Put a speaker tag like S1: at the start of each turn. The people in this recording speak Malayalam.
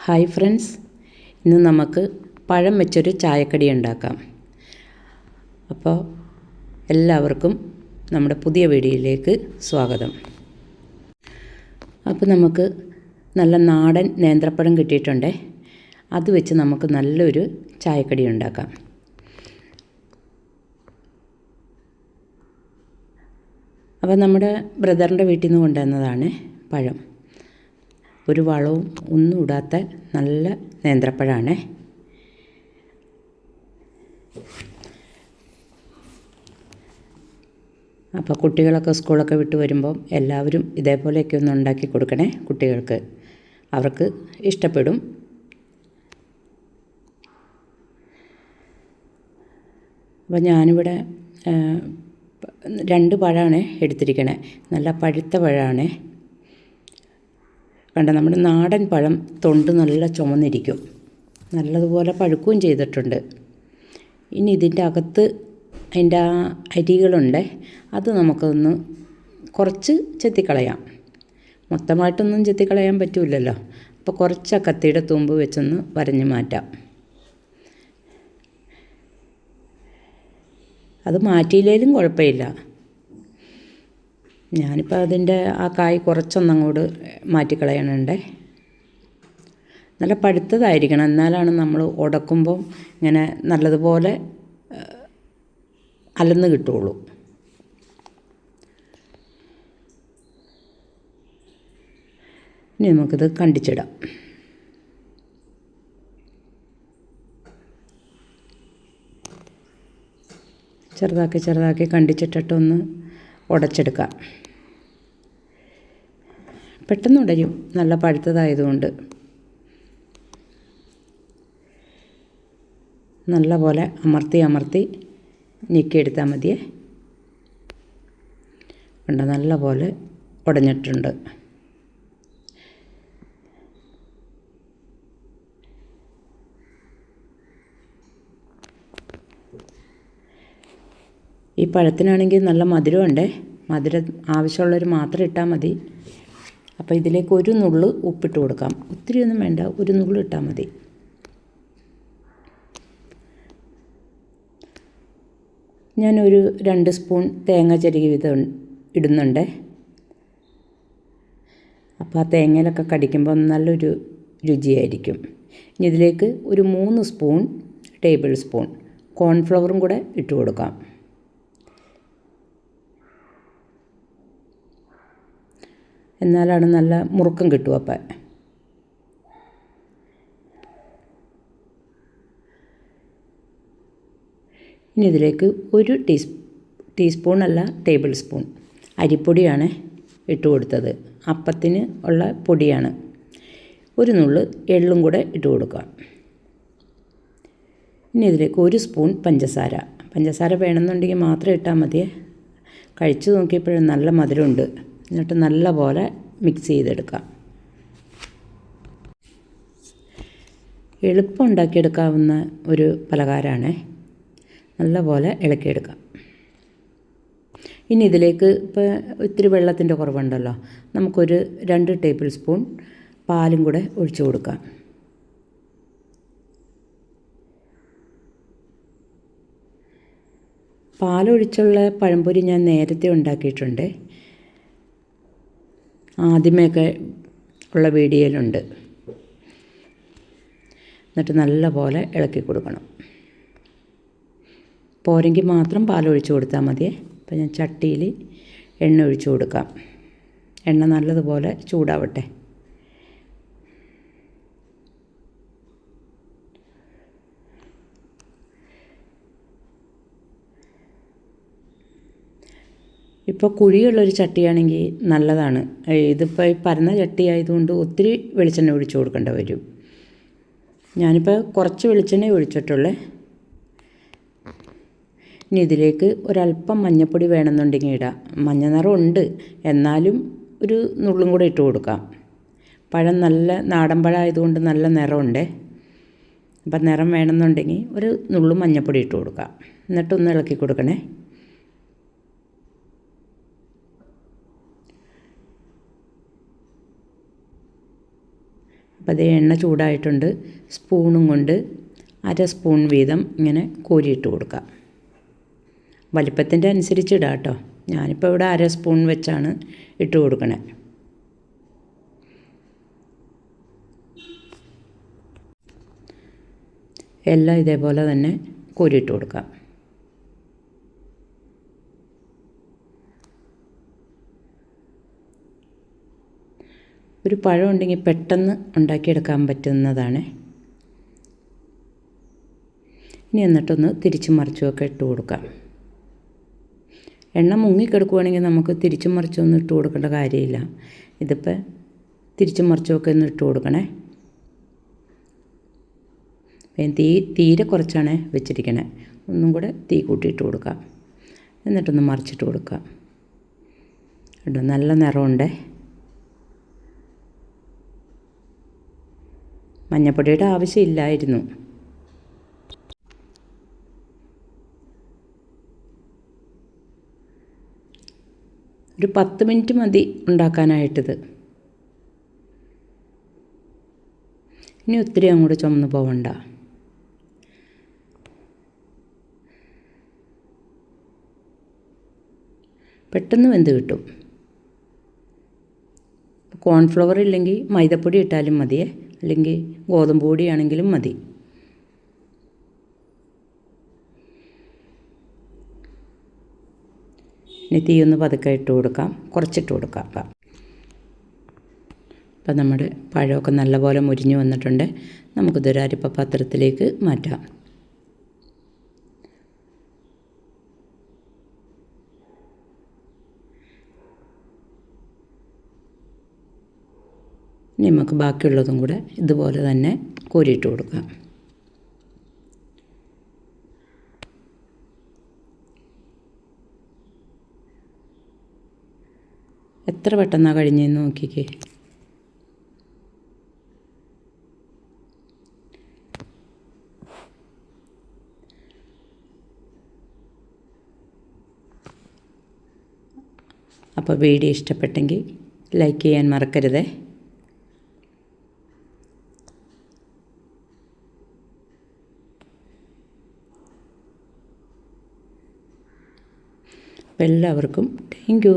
S1: ഹായ് ഫ്രണ്ട്സ്, ഇന്ന് നമുക്ക് പഴം വെച്ചൊരു ചായക്കടി ഉണ്ടാക്കാം. അപ്പോൾ എല്ലാവർക്കും നമ്മുടെ പുതിയ വീഡിയോയിലേക്ക് സ്വാഗതം. അപ്പോൾ നമുക്ക് നല്ല നാടൻ നേന്ത്രപ്പഴം കിട്ടിയിട്ടുണ്ട്. അത് വെച്ച് നമുക്ക് നല്ലൊരു ചായക്കടി ഉണ്ടാക്കാം. അപ്പോൾ നമ്മുടെ ബ്രദറിൻ്റെ വീട്ടിൽ നിന്ന് കൊണ്ടുവന്നതാണ് പഴം. ഒരു വളവും ഒന്നും ഇടാത്ത നല്ല നേന്ത്രപ്പഴമാണ്. അപ്പോൾ കുട്ടികളൊക്കെ സ്കൂളൊക്കെ വിട്ട് വരുമ്പോൾ എല്ലാവരും ഇതേപോലെയൊക്കെ ഒന്ന് ഉണ്ടാക്കി കൊടുക്കണേ കുട്ടികൾക്ക്. അവർക്ക് ഇഷ്ടപ്പെടും. അപ്പോൾ ഞാനിവിടെ 2 പഴമാണ് എടുത്തിരിക്കണേ. നല്ല പഴുത്ത പഴമാണ്. കണ്ട, നമ്മുടെ നാടൻ പഴം തൊണ്ട് നല്ല ചുമന്നിരിക്കും, നല്ലതുപോലെ പഴുക്കുകയും ചെയ്തിട്ടുണ്ട്. ഇനി ഇതിൻ്റെ അകത്ത് അതിൻ്റെ ആ അരികളുണ്ട്, അത് നമുക്കൊന്ന് കുറച്ച് ചെത്തിക്കളയാം. മൊത്തമായിട്ടൊന്നും ചെത്തിക്കളയാൻ പറ്റില്ലല്ലോ. അപ്പോൾ കുറച്ച് ആ കത്തിയുടെ തുമ്പ് വെച്ചൊന്ന് വരഞ്ഞ് മാറ്റാം. അത് മാറ്റിയില്ലെങ്കിലും കുഴപ്പമില്ല. ഞാനിപ്പോൾ അതിൻ്റെ ആ കായ് കുറച്ചൊന്നങ്ങോട്ട് മാറ്റിക്കളയണുണ്ട്. നല്ല പഴുത്തതായിരിക്കണം, എന്നാലാണ് നമ്മൾ ഉടക്കുമ്പോൾ ഇങ്ങനെ നല്ലതുപോലെ അലന്ന് കിട്ടുള്ളൂ. ഇനി നമുക്കിത് കണ്ടിച്ചിടാം. ചെറുതാക്കി കണ്ടിച്ചിട്ടിട്ടൊന്ന് ഉടച്ചെടുക്കാം. പെട്ടെന്ന് ഉടയും, നല്ല പഴുത്തതായതുകൊണ്ട്. നല്ല പോലെ അമർത്തി ഞെക്കിയെടുത്താൽ മതിയേ. കണ്ട, നല്ല പോലെ ഉടഞ്ഞിട്ടുണ്ട്. ഈ പഴത്തിനാണെങ്കിൽ നല്ല മധുരമുണ്ട്. മധുരം ആവശ്യമുള്ളവർ മാത്രം ഇട്ടാൽ മതി. അപ്പോൾ ഇതിലേക്ക് ഒരു നുള്ള് ഉപ്പിട്ട് കൊടുക്കാം. ഒത്തിരിയൊന്നും വേണ്ട, ഒരു നുള്ള് ഇട്ടാൽ മതി. ഞാനൊരു 2 സ്പൂൺ തേങ്ങ ചിരകി വീതം ഇടുന്നുണ്ട്. അപ്പോൾ ആ തേങ്ങയിലൊക്കെ കടിക്കുമ്പോൾ നല്ലൊരു രുചിയായിരിക്കും. ഇനി ഇതിലേക്ക് ഒരു 3 ടേബിൾ സ്പൂൺ കോൺഫ്ലവറും കൂടെ ഇട്ട് കൊടുക്കാം. എന്നാലാണ് നല്ല മുറുക്കം കിട്ടും. അപ്പം ഇനി ഇതിലേക്ക് ഒരു ടേബിൾ സ്പൂൺ അരിപ്പൊടിയാണ് ഇട്ട് കൊടുത്തത്. അപ്പത്തിന് ഉള്ള പൊടിയാണ്. ഒരു നുള്ള് എള്ളും കൂടെ ഇട്ട് കൊടുക്കാം. ഇനി ഇതിലേക്ക് 1 സ്പൂൺ പഞ്ചസാര വേണമെന്നുണ്ടെങ്കിൽ മാത്രം ഇട്ടാൽ മതിയേ. കഴിച്ചു നോക്കിയപ്പോഴും നല്ല മധുരമുണ്ട്. എന്നിട്ട് നല്ല പോലെ മിക്സ് ചെയ്തെടുക്കാം. എളുപ്പം ഉണ്ടാക്കിയെടുക്കാവുന്ന ഒരു പലഹാരമാണ്. നല്ല പോലെ ഇളക്കിയെടുക്കാം. ഇനി ഇതിലേക്ക് ഇപ്പോൾ ഇത്തിരി വെള്ളത്തിൻ്റെ കുറവുണ്ടല്ലോ, നമുക്കൊരു 2 ടേബിൾ സ്പൂൺ പാലും കൂടെ ഒഴിച്ചു കൊടുക്കാം. പാലൊഴിച്ചുള്ള പഴംപൊരി ഞാൻ നേരത്തെ ഉണ്ടാക്കിയിട്ടുണ്ട്. ആദ്യമേയൊക്കെ ഉള്ള വീഡിയോയിലുണ്ട്. എന്നിട്ട് നല്ല പോലെ ഇളക്കി കൊടുക്കണം. പോരെങ്കിൽ മാത്രം പാലൊഴിച്ച് കൊടുത്താൽ മതിയേ. അപ്പോൾ ഞാൻ ചട്ടിയിൽ എണ്ണ ഒഴിച്ച് കൊടുക്കാം. എണ്ണ നല്ലതുപോലെ ചൂടാവട്ടെ. ഇപ്പോൾ കുഴിയുള്ളൊരു ചട്ടിയാണെങ്കിൽ നല്ലതാണ്. ഇതിപ്പോൾ ഈ പരന്ന ചട്ടി ആയതുകൊണ്ട് ഒത്തിരി വെളിച്ചെണ്ണ ഒഴിച്ച് കൊടുക്കേണ്ടി വരും. ഞാനിപ്പോൾ കുറച്ച് വെളിച്ചെണ്ണ ഒഴിച്ചിട്ടുള്ളേ. ഇനി ഇതിലേക്ക് ഒരല്പം മഞ്ഞൾപ്പൊടി വേണമെന്നുണ്ടെങ്കിൽ ഇടാം. മഞ്ഞ നിറം ഉണ്ട്, എന്നാലും ഒരു നുള്ളും കൂടെ ഇട്ട് കൊടുക്കാം. പഴം നല്ല നാടൻ പഴം ആയതുകൊണ്ട് നല്ല നിറമുണ്ട്. അപ്പം നിറം വേണമെന്നുണ്ടെങ്കിൽ ഒരു നുള്ളു മഞ്ഞൾപ്പൊടി ഇട്ട് കൊടുക്കാം. എന്നിട്ടൊന്ന് ഇളക്കി കൊടുക്കണേ. അപ്പോൾ അതേ എണ്ണ ചൂടായിട്ടുണ്ട്. സ്പൂണും കൊണ്ട് 1/2 സ്പൂൺ വീതം ഇങ്ങനെ കോരിയിട്ട് കൊടുക്കാം. വലിപ്പത്തിൻ്റെ അനുസരിച്ച് ഇടാം കേട്ടോ. ഞാനിപ്പോൾ ഇവിടെ 1/2 സ്പൂൺ വെച്ചാണ് ഇട്ട് കൊടുക്കണേ. എല്ലാം ഇതേപോലെ തന്നെ കോരിയിട്ട് കൊടുക്കാം. ഒരു പഴം ഉണ്ടെങ്കിൽ പെട്ടെന്ന് ഉണ്ടാക്കിയെടുക്കാൻ പറ്റുന്നതാണ്. ഇനി എന്നിട്ടൊന്ന് തിരിച്ചും മറിച്ചുമൊക്കെ ഇട്ട് കൊടുക്കാം. എണ്ണ മുങ്ങിക്കിടക്കുവാണെങ്കിൽ നമുക്ക് തിരിച്ചും മറിച്ചൊന്നും ഇട്ട് കൊടുക്കേണ്ട കാര്യമില്ല. ഇതിപ്പോൾ തിരിച്ചും മറിച്ചുമൊക്കെ ഒന്ന് ഇട്ട് കൊടുക്കണേ. തീരെ കുറച്ചാണ് വെച്ചിരിക്കണേ. ഒന്നും കൂടെ തീ കൂട്ടിയിട്ട് കൊടുക്കാം. എന്നിട്ടൊന്ന് മറിച്ചിട്ട് കൊടുക്കാം. കേട്ടോ, നല്ല നിറമുണ്ട്. മഞ്ഞപ്പൊടിയുടെ ആവശ്യമില്ലായിരുന്നു. ഒരു 10 മിനിറ്റ് മതി ഉണ്ടാക്കാനായിട്ടിത്. ഇനി ഒത്തിരി അങ്ങോട്ട് ചുമന്ന് പോവണ്ട. പെട്ടെന്ന് വെന്ത് കിട്ടും. കോൺഫ്ലവർ ഇല്ലെങ്കിൽ മൈദപ്പൊടി ഇട്ടാലും മതിയേ, അല്ലെങ്കിൽ ഗോതമ്പ് പൊടിയാണെങ്കിലും മതി. ഇനി തീ ഒന്ന് പതുക്കെ ഇട്ട് കൊടുക്കാം, കുറച്ചിട്ട് കൊടുക്കാം. അപ്പം നമ്മുടെ പഴമൊക്കെ നല്ലപോലെ മുരിഞ്ഞ് വന്നിട്ടുണ്ട്. നമുക്കിതൊരു അരിപ്പ പാത്രത്തിലേക്ക് മാറ്റാം. ഇനി നമുക്ക് ബാക്കിയുള്ളതും കൂടെ ഇതുപോലെ തന്നെ കോരിയിട്ട് കൊടുക്കാം. എത്ര പെട്ടെന്നാണ് കഴിഞ്ഞതെന്ന് നോക്കിക്കേ. അപ്പോൾ വീഡിയോ ഇഷ്ടപ്പെട്ടെങ്കിൽ ലൈക്ക് ചെയ്യാൻ മറക്കരുതേ. അപ്പോൾ എല്ലാവർക്കും താങ്ക് യു.